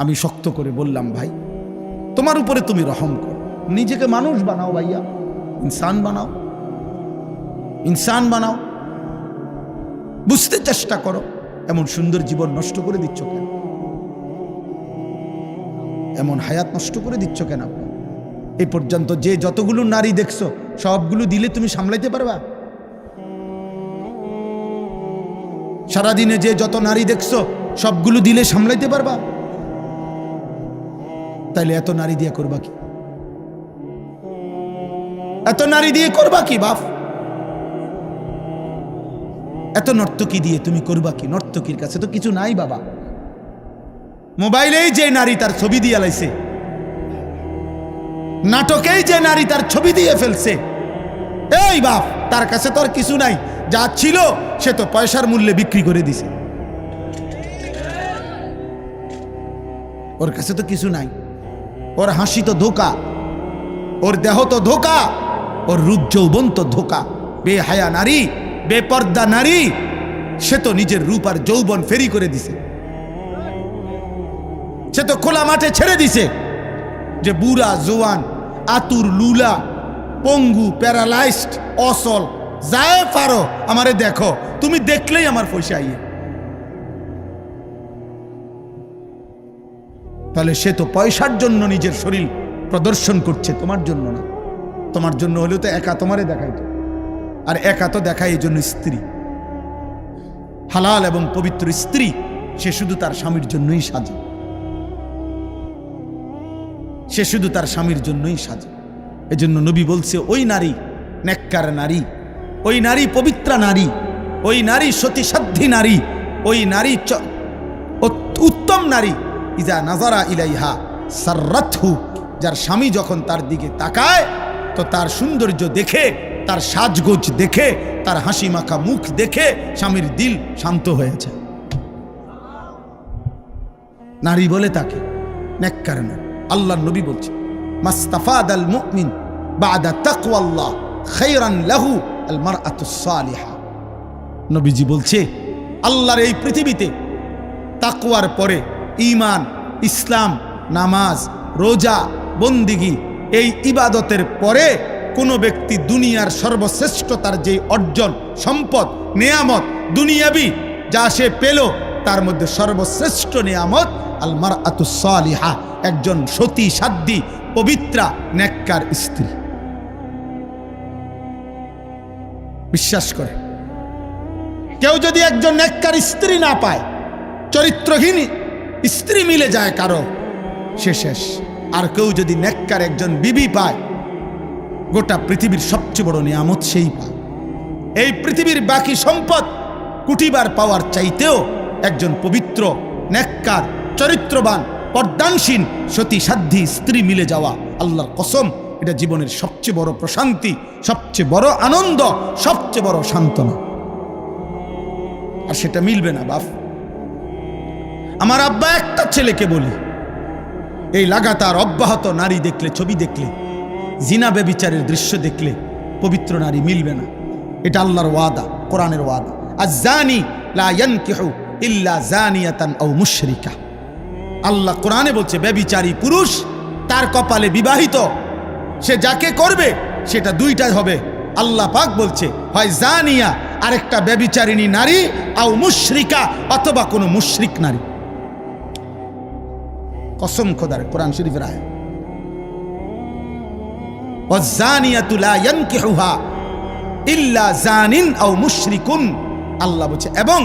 আমি শক্ত করে বললাম, ভাই তোমার উপরে তুমি রহম করো, নিজেকে মানুষ বানাও ভাইয়া, ইনসান বানাও, ইনসান বানাও, বুঝতে চেষ্টা করো। এমন সুন্দর জীবন নষ্ট করে দিচ্ছ কেন? এমন হায়াত নষ্ট করে দিচ্ছ কেন? এই পর্যন্ত যে যতগুলো নারী দেখছো সবগুলো দিলে তুমি সামলাইতে পারবা? সারাদিনে যে যত নারী দেখছো সবগুলো দিলে সামলাইতে পারবা? তাইলে এত নারী দিয়ে করবা কি? এত নারী দিয়ে করবা কি বাপ? এত নর্তকী দিয়ে তুমি করবা কি? নর্তকীর কাছে তো কিছু নাই বাবা। মোবাইলেই যে নারী তার ছবি দিয়ে লাইছে, নাটকেই যে নারী তার ছবি দিয়ে ফেলছে, এই বাপ তার কাছে তো আর কিছু নাই। যা ছিল সে তো পয়সার মূল্যে বিক্রি করে দিছে, ওর কাছে তো কিছু নাই। ওর হাসি তো ধোকা, ওর দেহ তো ধোকা, ওর রূপ যৌবন তো ধোকা। বেহায়া নারী, বেপর্দা নারী, সে তো নিজের রূপ আর যৌবন ফেরি করে দিছে। সে তো খোলা মাঠে ছেড়ে দিছে যে বুড়া জোয়ান, আতুর, লুলা, পঙ্গু, প্যারালাইজড, অসল, যায় পারো আমারে দেখো, তুমি দেখলেই আমার পয়সা আইয়ে। তাহলে সে তো পয়সার জন্য নিজের শরীর প্রদর্শন করছে, তোমার জন্য না। তোমার জন্য হলেও তো একা তোমারে দেখাইতো, আর একা তো দেখায় এই জন্য স্ত্রী, হালাল এবং পবিত্র স্ত্রী, সে শুধু তার স্বামীর জন্যই সাজে, সে শুধু তার স্বামীর জন্যই সাজে। এজন্য নবী বলছে, ওই নারী নেককার নারী, ওই নারী পবিত্রা নারী, ওই নারী সতীসাধ্যী নারী, ওই নারী উত্তম নারী, ইজা নাজারা ইলাইহা সাররাতহু, যার স্বামী যখন তার দিকে তাকায় তো তার সৌন্দর্য দেখে, তার সাজগোজ দেখে, তার হাসি মাখা মুখ দেখে স্বামীর দিল শান্ত হয়েছে। নারী বলে তাকে নেককার নারী। আল্লাহর নবী বলছে, মাস্তাফাদাল মুমিন বাদা তাকওয়াল্লাহ খায়রান লাহু আল মারআতুস সালিহা। নবীজি বলছে, আল্লাহর এই পৃথিবীতে তাকওয়ার পরে ঈমান, ইসলাম, নামাজ, রোজা, বন্দিগি, এই ইবাদতের পরে কোনো ব্যক্তি দুনিয়ার সর্বশ্রেষ্ঠতার যে অর্জন, সম্পদ, নেয়ামত, দুনিয়াবি যা সে পেল, তার মধ্যে সর্বশ্রেষ্ঠ নেয়ামত আল মারআতুস সালিহা, একজন সতী সাধ্যী পবিত্রা নেককার স্ত্রী। বিশ্বাস করে কেউ যদি একজন নেককার স্ত্রী না পায়, চরিত্রহীন স্ত্রী মিলে যায় কারো, সে শেষ। আর কেউ যদি নেককার একজন বিবি পায়, গোটা পৃথিবীর সবচেয়ে বড় নিয়ামত সেই পায়। এই পৃথিবীর বাকি সম্পদ কুটিবার পাওয়ার চাইতেও একজন পবিত্র, নেককার, চরিত্রবান, পর্দানসীন, সতী সাধ্যী স্ত্রী মিলে যাওয়া, আল্লাহর কসম, এটা জীবনের সবচেয়ে বড় প্রশান্তি, সবচেয়ে বড় আনন্দ, সবচেয়ে বড় সান্ত্বনা। আর সেটা মিলবে না বাপ। আমার আব্বা একটা ছেলেকে বলি, এই লাগাতার অব্যাহত নারী দেখলে, ছবি দেখলে, জিনা ব্যভিচারের দৃশ্য দেখলে পবিত্র নারী মিলবে না। এটা আল্লাহর ওয়াদা, কোরআনের ওয়াদা। আয-যানি লা ইয়ানকিহু ইল্লা যানিয়াতান আও মুশরিকা। আল্লাহ কোরআনে বলছে, ব্যভিচারী পুরুষ তার কপালে বিবাহিত, সে যাকে করবে সেটা দুইটাই হবে। আল্লাহ পাক বলছে, হয় জানিয়া, আরেকটা ব্যভিচারিণী নারী, আও মুশরিকা, অথবা কোনো মুশরিক নারী। কসম খোদার, কোরআন শরীফের আয়াত। ওয়াজ-জানিয়াতু লা ইয়ানকিহুহা ইল্লা জানিন আও মুশরিকুন। আল্লাহ বলছে, এবং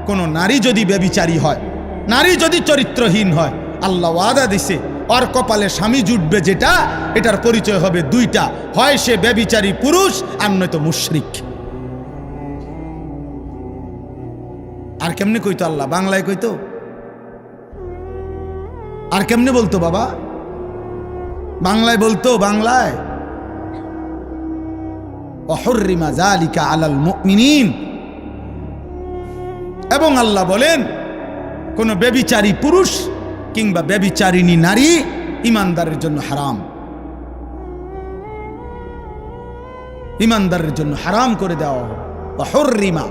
কোন নারী যদি ব্যভিচারী হয়, নারী যদি চরিত্রহীন হয়, আল্লাহ ওয়াদা দিছে ওর কপালে স্বামী জুটবে যেটা, এটার পরিচয় হবে দুইটা, হয় সে ব্যভিচারী পুরুষ আর নয়তো মুশরিক। আর কেমনে কইতো আল্লাহ? বাংলায় কইতো? আর কেমনে বলতো বাবা? বাংলায় বলতো, বাংলায় ওয়াহুররিমা যালিকা আলাল মুমিনিন। এবং আল্লাহ বলেন, কোন ব্যভিচারী পুরুষ কিংবা ব্যভিচারিণী নারী ঈমানদারের জন্য হারাম, ঈমানদারের জন্য হারাম করে দেওয়া হবে। ওয়াহুররিমা,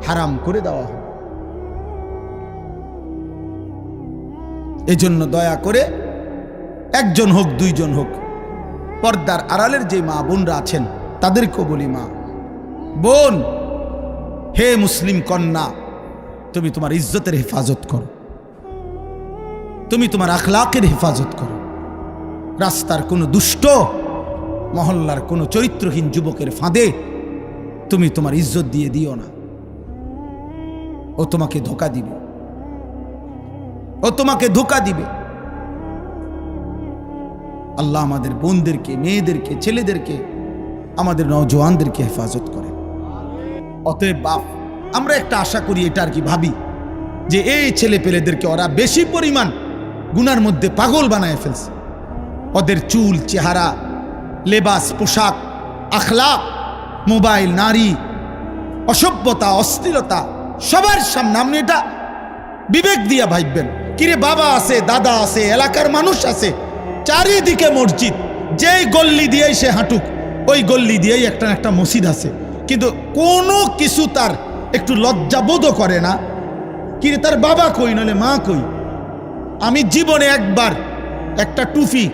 হারাম করে দেওয়া হবে। এজন্য দয়া করে একজন হোক দুইজন হোক, পর্দার আড়ালের যে মা বোনরা আছেন তাদেরকেও বলি, মা বোন, হে মুসলিম কন্যা, তুমি তোমার ইজ্জতের হেফাজত করো, তুমি তোমার আখলাকের হেফাজত করো। রাস্তার কোনো দুষ্ট, মহল্লার কোনো চরিত্রহীন যুবকের ফাঁদে তুমি তোমার ইজ্জত দিয়ে দিও না। ও তোমাকে ধোঁকা দিবে, ও তোমাকে ধোঁকা দিবে। আল্লাহ আমাদের বোনদেরকে, মেয়েদেরকে, ছেলেদেরকে, আমাদের নওজওয়ানদেরকে হেফাজত করে। অতএব বাপ, আমরা একটা আশা করি, এটা আর কি ভাবি, যে এই ছেলে পেলেদেরকে ওরা বেশি পরিমাণ গুনার মধ্যে পাগল বানায় ফেলছে। ওদের চুল, চেহারা, লেবাস, পোশাক, আখলাক, মোবাইল, নারী, অসভ্যতা, অস্থিরতা সবার সামনে। আপনি এটা বিবেক দিয়া ভাববেন। কিরে, বাবা আছে, দাদা আছে, এলাকার মানুষ আছে, চারিদিকে মসজিদ, যেই গল্লি দিয়েই সে হাঁটুক ওই গল্লি দিয়েই একটা একটা মসজিদ আছে, কিন্তু কোনো কিছু তার একটু লজ্জাবোধও করে না। কিরে, তার বাবা কই, নলে মা কই? আমি জীবনে একবার একটা টুপি,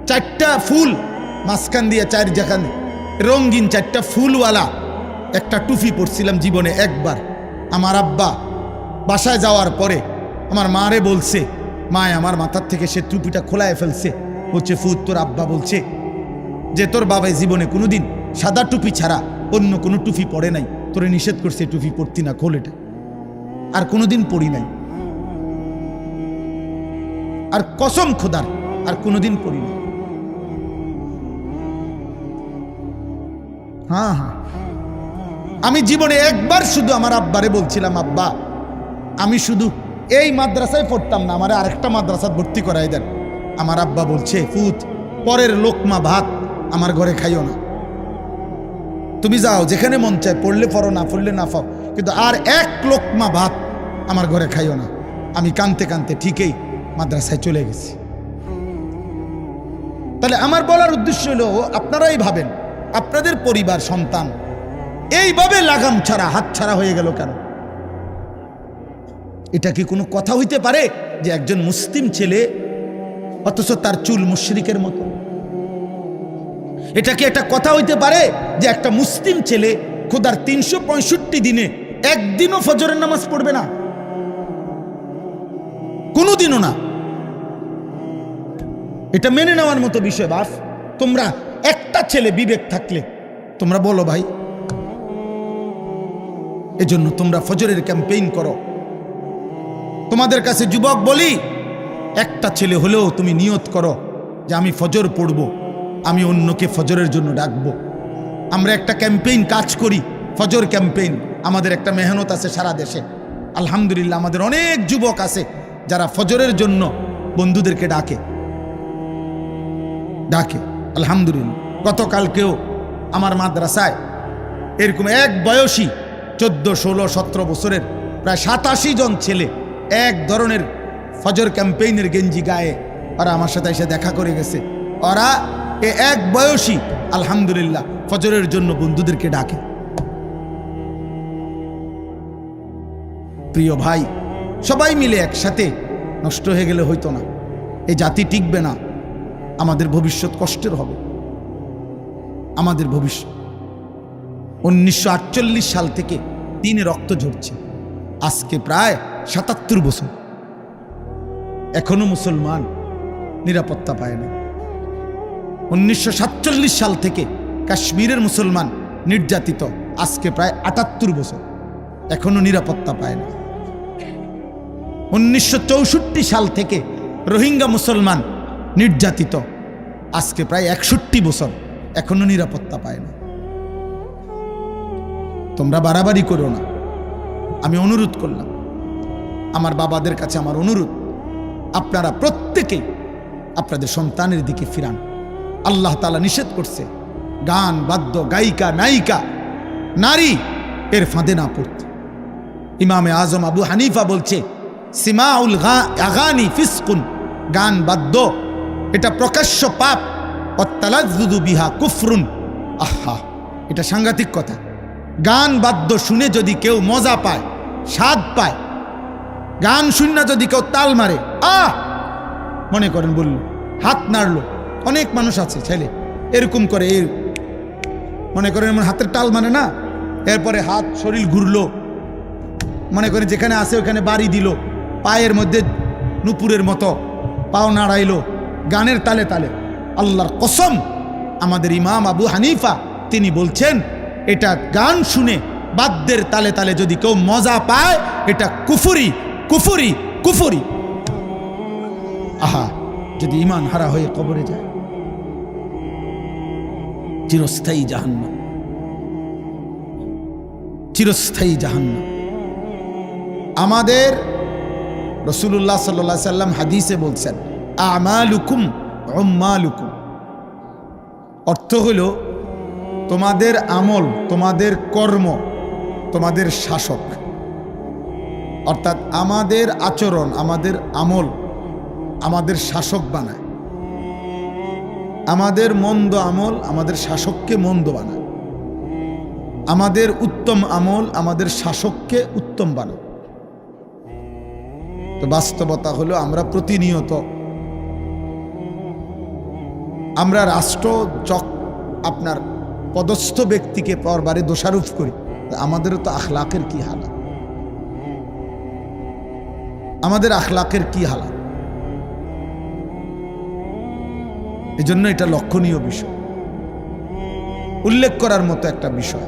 চারটা ফুল মাঝখান দিয়ে, চার যেখানে রঙিন চারটা ফুলওয়ালা একটা টুপি পরছিলাম জীবনে একবার। আমার আব্বা বাসায় যাওয়ার পরে আমার মারে বলছে, মায় আমার মাথার থেকে সে টুপিটা খোলায় ফেলছে। বলছে, ফুত, তোর আব্বা বলছে যে তোর বাবাই জীবনে কোনোদিন সাদা টুপি ছাড়া অন্য কোনো টুপি পরে নাই, তোরে নিষেধ করছে টুপি পরতি না, খোল এটা। আর কোনোদিন পরি নাই, আর কসম খোদার আর কোনোদিন পরি নাই। হ্যাঁ হ্যাঁ, আমি জীবনে একবার শুধু আমার আব্বারে বলছিলাম, আব্বা আমি শুধু এই মাদ্রাসায় পড়তাম না, আমার আরেকটা মাদ্রাসায় ভর্তি করাই দেন। আমার আব্বা বলছে, ফুত, পরের লোকমা ভাত আমার ঘরে খাইও না, তুমি যাও যেখানে মন চায়, পড়লে পড়ো, না পড়লে না পাও, কিন্তু আর এক লোকমা ভাত আমার ঘরে খাইও না। আমি কানতে কানতে ঠিকই মাদ্রাসায় চলে গেছি। তাহলে আমার বলার উদ্দেশ্য হলো, আপনারাই ভাবেন আপনাদের পরিবার, সন্তান এইভাবে লাগাম ছাড়া, হাত ছাড়া হয়ে গেল কেন? এটা কি কোনো কথা হইতে পারে যে একজন মুসলিম ছেলে অথচ তার চুল মুশরিকের মতো? এটা কি একটা কথা হইতে পারে যে একটা মুসলিম ছেলে খোদার 365 দিনে একদিনও ফজরের নামাজ পড়বে না? কোনোদিনও না। এটা মেনে নেওয়ার মতো বিষয়। বাস, তোমরা একটা ছেলে বিবেক থাকলে তোমরা বলো ভাই। এজন্য তোমরা ফজরের ক্যাম্পেইন করো। তোমাদের কাছে যুবক বলি, একটা ছেলে হলেও তুমি নিয়ত করো যে আমি ফজর পড়ব, আমি অন্যকে ফজরের জন্য ডাকবো। আমরা একটা ক্যাম্পেইন কাজ করি, ফজর ক্যাম্পেইন। আমাদের একটা মেহনত আছে সারা দেশে। আলহামদুলিল্লাহ, আমাদের অনেক যুবক আছে যারা ফজরের জন্য বন্ধুদেরকে ডাকে। আলহামদুলিল্লাহ, গতকালকেও আমার মাদ্রাসায় এরকম এক বয়সী 14, 16, 17 বছরের প্রায় 87 জন ছেলে এক ধরনের ফজর ক্যাম্পেইনের গেঞ্জি গায়ে ওরা আমার সাথে এসে দেখা করে গেছে। ওরা এক বয়সী আলহামদুলিল্লাহ ফজরের জন্য বন্ধুদেরকে ডাকে। প্রিয় ভাই, সবাই মিলে একসাথে নষ্ট হয়ে গেলে হইতো না, এই জাতি টিকবে না, আমাদের ভবিষ্যৎ কষ্টের হবে। আমাদের ভবিষ্যৎ 1948 সাল থেকে দিনে রক্ত ঝরছে, আজকে প্রায় 77 বছর, এখনো মুসলমান নিরাপত্তা পায় না। 1947 সাল থেকে কাশ্মীরের মুসলমান নির্যাতিত, আজকে প্রায় 78 বছর, এখনো নিরাপত্তা পায় না। 1964 সাল থেকে রোহিঙ্গা মুসলমান নির্যাতিত, আজকে প্রায় 61 বছর, এখনো নিরাপত্তা পায় না। তোমরা বাড়াবাড়ি করো না, আমি অনুরোধ করলাম। আমার বাবাদের কাছে আমার অনুরোধ, আপনারা প্রত্যেকেই আপনাদের সন্তানের দিকে ফিরান। আল্লাহ তাআলা নিষেধ করছে গান, বাদ্য, গায়িকা, নায়িকা, নারী এর ফাঁদে না পড়তে। ইমামে আজম আবু হানিফা বলছে, সিমাউল আগানি ফিসকুন, গান বাদ্য এটা প্রকাশ্য পাপ, অত্তালাজ্জুদু বিহা কুফরুন। আহা, এটা সাংঘাতিক কথা। গান বাদ্য শুনে যদি কেউ মজা পায়, স্বাদ পায়, গান শূন্য যদি কেউ তাল মারে, মনে করেন বলল, হাত নাড়লো, অনেক মানুষ আছে ছেলে এরকম করে, মনে করেন এমন হাতের তাল মানে না, এরপরে হাত শরীর ঘুরলো, মনে করেন যেখানে আছে ওখানে বাড়ি দিল, পায়ের মধ্যে নুপুরের মতো পাও নাড়াইলো গানের তালে তালে। আল্লাহর কসম, আমাদের ইমাম আবু হানিফা তিনি বলছেন এটা গান শুনে বাদ্যের তালে তালে যদি কেউ মজা পায় এটা কুফরি কুফরি কুফরি। আহা, যদি ঈমান হারা হয়ে কবরে যায়, চিরস্থায়ী জাহান্নাম, চিরস্থায়ী জাহান্নাম। আমাদের রাসূলুল্লাহ সাল্লাল্লাহু আলাইহি সাল্লাম হাদিসে বলছেন আমালুকুম উম্মালুকুম, অর্থ হলো তোমাদের আমল, তোমাদের কর্ম তোমাদের শাসক। অর্থাৎ আমাদের আচরণ, আমাদের আমল আমাদের শাসক বানায়, আমাদের মন্দ আমল আমাদের শাসককে মন্দ বানায়, আমাদের উত্তম আমল আমাদের শাসককে উত্তম বানায়। তো বাস্তবতা হলো আমরা প্রতিনিয়ত আমরা রাষ্ট্র আপনার পদস্থ ব্যক্তিকে পরবারে দোষারোপ করি, আমাদেরও তো আখলাকের কি হালাত, আমাদের আখলাকের কি হালাত। এজন্য এটা লক্ষণীয় বিষয়, উল্লেখ করার মতো একটা বিষয়।